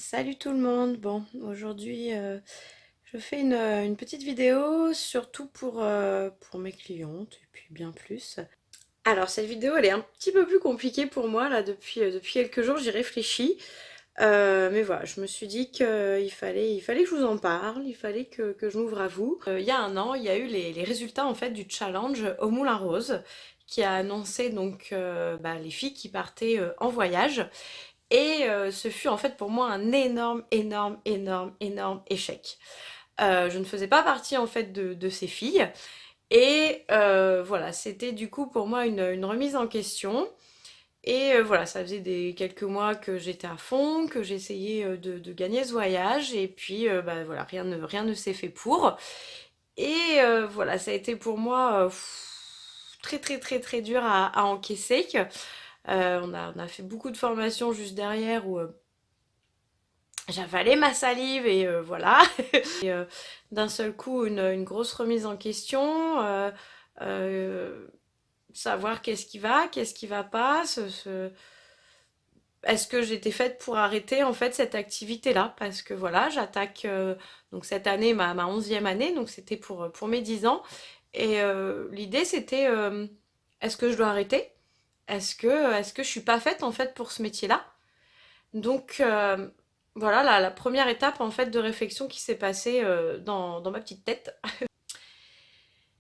Salut tout le monde. Bon, aujourd'hui, je fais une petite vidéo, surtout pour mes clientes, et puis bien plus. Alors, cette vidéo, elle est un petit peu plus compliquée pour moi, là, depuis quelques jours, j'y réfléchis. Mais voilà, je me suis dit qu'il fallait que je vous en parle, il fallait que je m'ouvre à vous. Il y a un an, il y a eu les résultats, en fait, du challenge au Moulin Rose, qui a annoncé, donc, les filles qui partaient en voyage. Et ce fut en fait pour moi un énorme échec. Je ne faisais pas partie en fait de ces filles. Et voilà, c'était du coup pour moi une remise en question. Et voilà, ça faisait quelques mois que j'étais à fond, que j'essayais de gagner ce voyage. Et puis voilà, rien ne s'est fait pour. Et voilà, ça a été pour moi très dur à encaisser. On a fait beaucoup de formations juste derrière où j'avalais ma salive et voilà. Et, d'un seul coup, une grosse remise en question, euh, savoir qu'est-ce qui va pas, est-ce que j'étais faite pour arrêter en fait cette activité-là? Parce que voilà, j'attaque donc cette année ma 11e année, donc c'était pour mes 10 ans. Et l'idée c'était est-ce que je dois arrêter? Est-ce que je suis pas faite en fait pour ce métier-là? Donc voilà la première étape en fait de réflexion qui s'est passée dans ma petite tête.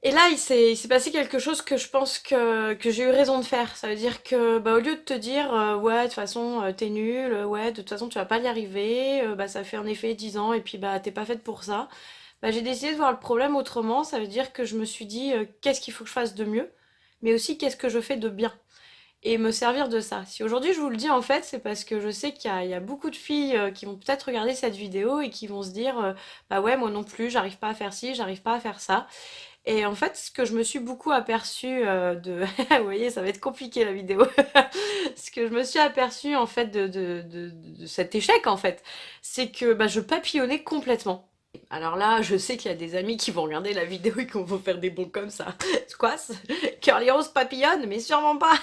Et là il s'est passé quelque chose que je pense que j'ai eu raison de faire. Ça veut dire que au lieu de te dire ouais de toute façon t'es nulle, ouais de toute façon tu vas pas y arriver, ça fait en effet 10 ans et puis t'es pas faite pour ça. J'ai décidé de voir le problème autrement. Ça veut dire que je me suis dit qu'est-ce qu'il faut que je fasse de mieux, mais aussi qu'est-ce que je fais de bien et me servir de ça. Si aujourd'hui je vous le dis en fait, c'est parce que je sais qu'il y a beaucoup de filles qui vont peut-être regarder cette vidéo et qui vont se dire bah ouais moi non plus j'arrive pas à faire ci, j'arrive pas à faire ça. Et en fait ce que je me suis beaucoup aperçue de... Vous voyez ça va être compliqué la vidéo. Ce que je me suis aperçue en fait de cet échec en fait, c'est que je papillonnais complètement. Alors là, je sais qu'il y a des amis qui vont regarder la vidéo et qui vont faire des bons comme ça. Quoi? Curly Rose papillonne? Mais sûrement pas!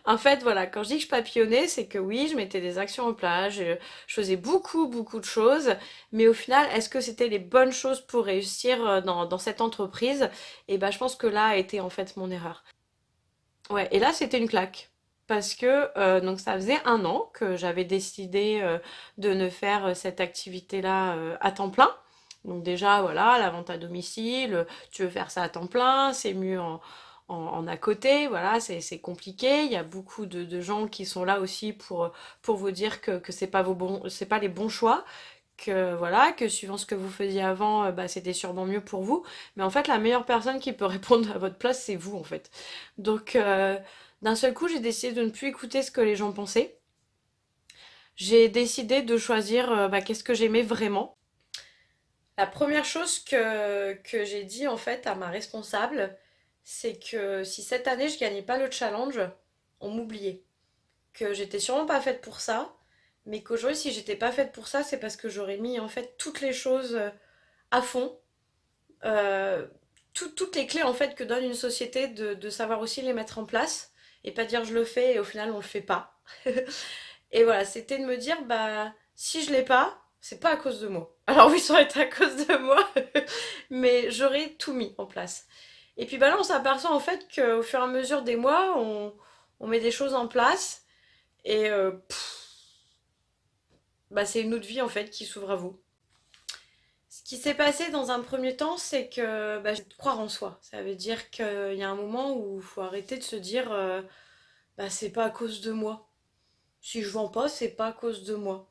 En fait, voilà, quand je dis que je papillonnais, c'est que oui, je mettais des actions en place, je faisais beaucoup de choses, mais au final, est-ce que c'était les bonnes choses pour réussir dans cette entreprise? Et je pense que là a été en fait mon erreur. Ouais, et là, c'était une claque. Parce que donc ça faisait un an que j'avais décidé de ne faire cette activité-là à temps plein. Donc déjà, voilà, la vente à domicile, tu veux faire ça à temps plein, c'est mieux en à côté, voilà, c'est compliqué. Il y a beaucoup de gens qui sont là aussi pour vous dire que c'est pas les bons choix, que voilà, que suivant ce que vous faisiez avant, c'était sûrement mieux pour vous. Mais en fait, la meilleure personne qui peut répondre à votre place, c'est vous, en fait. Donc, d'un seul coup, j'ai décidé de ne plus écouter ce que les gens pensaient. J'ai décidé de choisir qu'est-ce que j'aimais vraiment. La première chose que j'ai dit en fait à ma responsable, c'est que si cette année je gagnais pas le challenge, on m'oubliait. Que j'étais sûrement pas faite pour ça, mais qu'aujourd'hui si j'étais pas faite pour ça, c'est parce que j'aurais mis en fait toutes les choses à fond, euh, toutes les clés en fait que donne une société de savoir aussi les mettre en place et pas dire je le fais et au final on le fait pas. Et voilà, c'était de me dire si je l'ai pas, c'est pas à cause de moi. Alors oui, ça aurait été à cause de moi, mais j'aurais tout mis en place. Et puis là, on s'aperçoit en fait qu'au fur et à mesure des mois, on met des choses en place et c'est une autre vie en fait qui s'ouvre à vous. Ce qui s'est passé dans un premier temps, c'est que j'ai de croire en soi. Ça veut dire qu'il y a un moment où il faut arrêter de se dire c'est pas à cause de moi. Si je vends pas, c'est pas à cause de moi.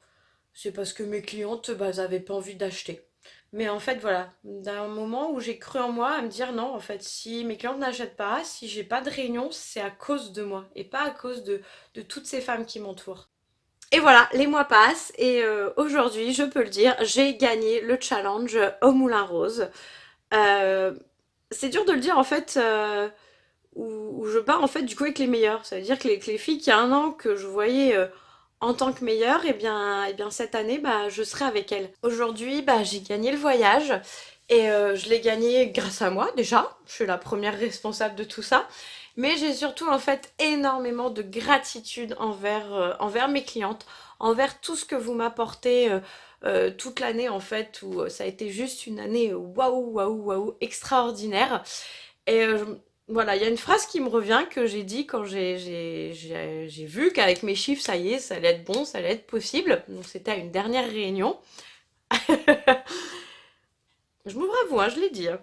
C'est parce que mes clientes, elles avaient pas envie d'acheter. Mais en fait, voilà, d'un moment où j'ai cru en moi, à me dire non, en fait, si mes clientes n'achètent pas, si j'ai pas de réunion, c'est à cause de moi et pas à cause de toutes ces femmes qui m'entourent. Et voilà, les mois passent et aujourd'hui, je peux le dire, j'ai gagné le challenge au Moulin Rose. Euh, c'est dur de le dire en fait, où je pars en fait du coup avec les meilleurs. Ça veut dire que les filles qui a un an que je voyais en tant que meilleure, et bien cette année, je serai avec elles. Aujourd'hui, j'ai gagné le voyage et je l'ai gagné grâce à moi déjà. Je suis la première responsable de tout ça. Mais j'ai surtout en fait énormément de gratitude envers mes clientes, envers tout ce que vous m'apportez toute l'année en fait, où ça a été juste une année waouh, waouh, waouh, extraordinaire. Et voilà, il y a une phrase qui me revient que j'ai dit quand j'ai vu qu'avec mes chiffres, ça y est, ça allait être bon, ça allait être possible. Donc c'était à une dernière réunion. Je m'ouvre à vous, hein, je l'ai dit, hein.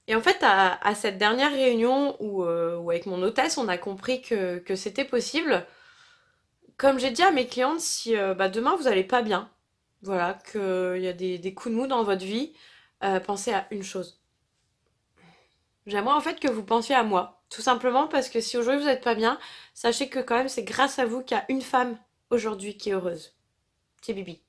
Et en fait, à cette dernière réunion où avec mon hôtesse, on a compris que c'était possible, comme j'ai dit à mes clientes, si bah, demain vous allez pas bien, voilà, qu'il y a des coups de mou dans votre vie, pensez à une chose. J'aimerais en fait que vous pensiez à moi. Tout simplement parce que si aujourd'hui vous n'êtes pas bien, sachez que quand même c'est grâce à vous qu'il y a une femme aujourd'hui qui est heureuse. C'est Bibi.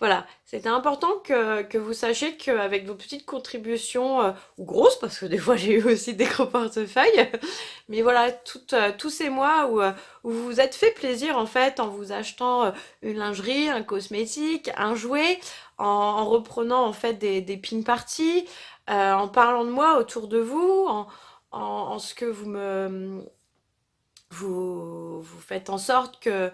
Voilà, c'était important que vous sachiez qu'avec vos petites contributions, ou grosses, parce que des fois j'ai eu aussi des gros portefeuilles, mais voilà, tous ces mois où vous vous êtes fait plaisir en fait en vous achetant une lingerie, un cosmétique, un jouet, en reprenant en fait des pin parties, en parlant de moi autour de vous, en ce que vous faites en sorte que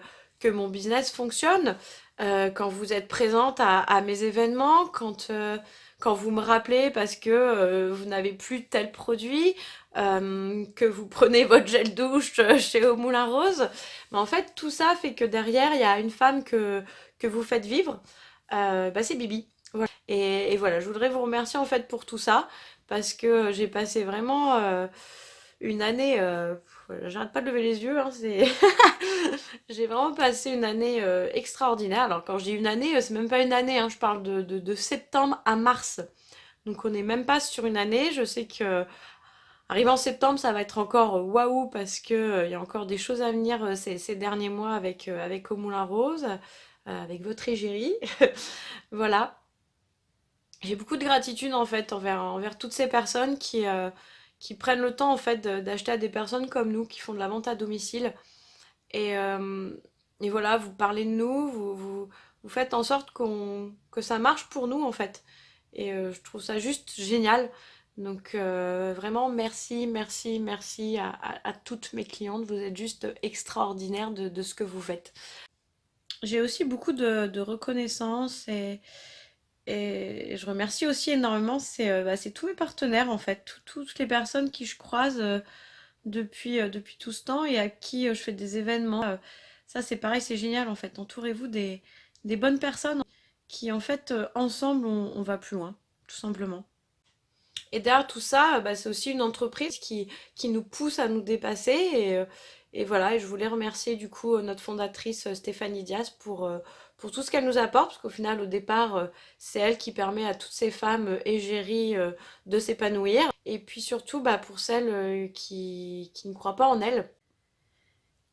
mon business fonctionne, quand vous êtes présente à mes événements, quand vous me rappelez parce que vous n'avez plus tel produit, que vous prenez votre gel douche chez Au Moulin Rose. Mais en fait, tout ça fait que derrière, il y a une femme que vous faites vivre. Bah, c'est Bibi. Voilà. Et voilà, je voudrais vous remercier en fait pour tout ça parce que j'ai passé vraiment une année. Voilà, j'arrête pas de lever les yeux, hein, c'est j'ai vraiment passé une année extraordinaire. Alors quand je dis une année, c'est même pas une année, hein, je parle de septembre à mars. Donc on n'est même pas sur une année. Je sais que arrivé en septembre, ça va être encore waouh parce que il y a encore des choses à venir ces derniers mois avec Au Moulin Rose, avec votre égérie. Voilà. J'ai beaucoup de gratitude en fait envers toutes ces personnes qui prennent le temps en fait d'acheter à des personnes comme nous qui font de la vente à domicile. Et, euh, et voilà, vous parlez de nous, vous faites en sorte que ça marche pour nous en fait. Et je trouve ça juste génial. Donc vraiment merci, merci, merci à toutes mes clientes. Vous êtes juste extraordinaires de ce que vous faites. J'ai aussi beaucoup de reconnaissance et je remercie aussi énormément, c'est tous mes partenaires en fait, toutes les personnes qui je croise depuis tout ce temps et à qui je fais des événements. Ça c'est pareil, c'est génial en fait. Entourez-vous des bonnes personnes qui en fait ensemble on va plus loin, tout simplement. Et derrière tout ça, bah, c'est aussi une entreprise qui nous pousse à nous dépasser. Et voilà, et je voulais remercier du coup notre fondatrice Stéphanie Diaz pour tout ce qu'elle nous apporte, parce qu'au final, au départ, c'est elle qui permet à toutes ces femmes égéries de s'épanouir. Et puis surtout, bah, pour celles qui ne croient pas en elles.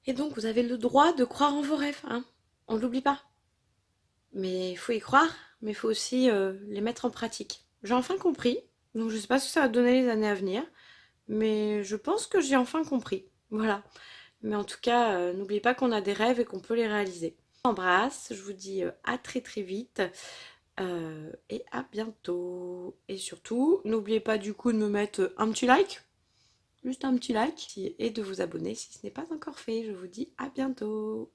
Et donc, vous avez le droit de croire en vos rêves, hein. On ne l'oublie pas. Mais il faut y croire, mais il faut aussi les mettre en pratique. J'ai enfin compris, donc je sais pas ce que ça va donner les années à venir, mais je pense que j'ai enfin compris. Voilà. Mais en tout cas, n'oubliez pas qu'on a des rêves et qu'on peut les réaliser. Je vous embrasse, je vous dis à très très vite et à bientôt. Et surtout, n'oubliez pas du coup de me mettre un petit like, juste un petit like, et de vous abonner si ce n'est pas encore fait. Je vous dis à bientôt.